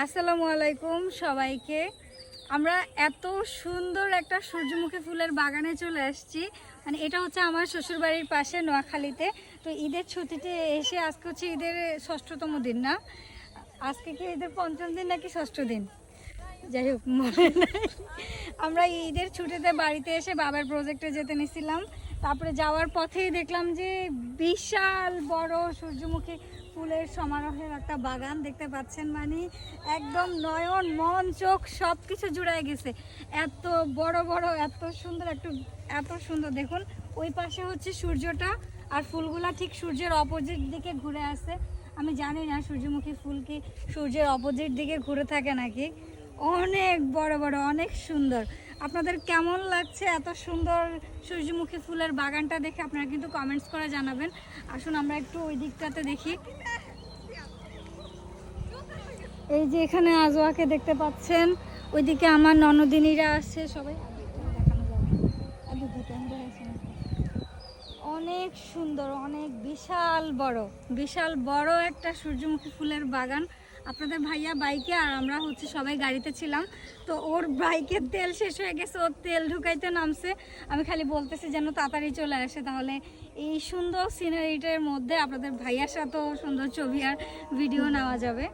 আসসালামু আলাইকুম সবাইকে। আমরা এত সুন্দর একটা সূর্যমুখী ফুলের বাগানে চলে আসছি। মানে এটা হচ্ছে আমার শ্বশুরবাড়ির পাশে নোয়াখালীতে। তো ঈদের ছুটিতে এসে আজকে হচ্ছে ঈদের 6তম দিন, না আজকে কি ঈদের 5ম দিন নাকি 6ষ্ঠ দিন, যাই হোক মনে নাই। আমরা ঈদের ছুটিতে বাড়িতে এসে বাবার প্রজেক্টে যেতে নিছিলাম। তারপরে যাওয়ার পথেই দেখলাম যে বিশাল বড় সূর্যমুখী ফুলের সমারোহের একটা বাগান দেখতে পাচ্ছেন। মানে একদম নয়ন মন চোখ সব কিছু জুড়ায় গেছে। এত বড় বড় এত সুন্দর এত সুন্দর দেখুন। ওই পাশে হচ্ছে সূর্যটা, আর ফুলগুলা ঠিক সূর্যের অপোজিট দিকে ঘুরে আসে। আমি জানি না সূর্যমুখী ফুল কি সূর্যের অপোজিট দিকে ঘুরে থাকে নাকি। অনেক বড় বড়, অনেক সুন্দর। আপনাদের কেমন লাগছে এত সুন্দর সূর্যমুখী ফুলের বাগানটা দেখে? আপনারা কিন্তু কমেন্টস করে জানাবেন। আসুন আমরা একটু ওই দিকটাতে দেখি। এই যে এখানে আজওয়াকে দেখতে পাচ্ছেন, ওইদিকে আমার ননদিনীরা আছে সবাই। অনেক সুন্দর, অনেক বিশাল বড় একটা সূর্যমুখী ফুলের বাগান। আপনাদের ভাইয়া বাইকে আর আমরা হচ্ছে সবাই গাড়িতে ছিলাম। তো ওর বাইকের তেল শেষ হয়ে গেছে, ওর তেল ঢুকাইতে নামছে। আমি খালি বলতেছি যেন তাড়াতাড়ি চলে আসে, তাহলে এই সুন্দর সিনারিটার মধ্যে আপনাদের ভাইয়ার সাথেও সুন্দর ছবি আর ভিডিও নেওয়া যাবে।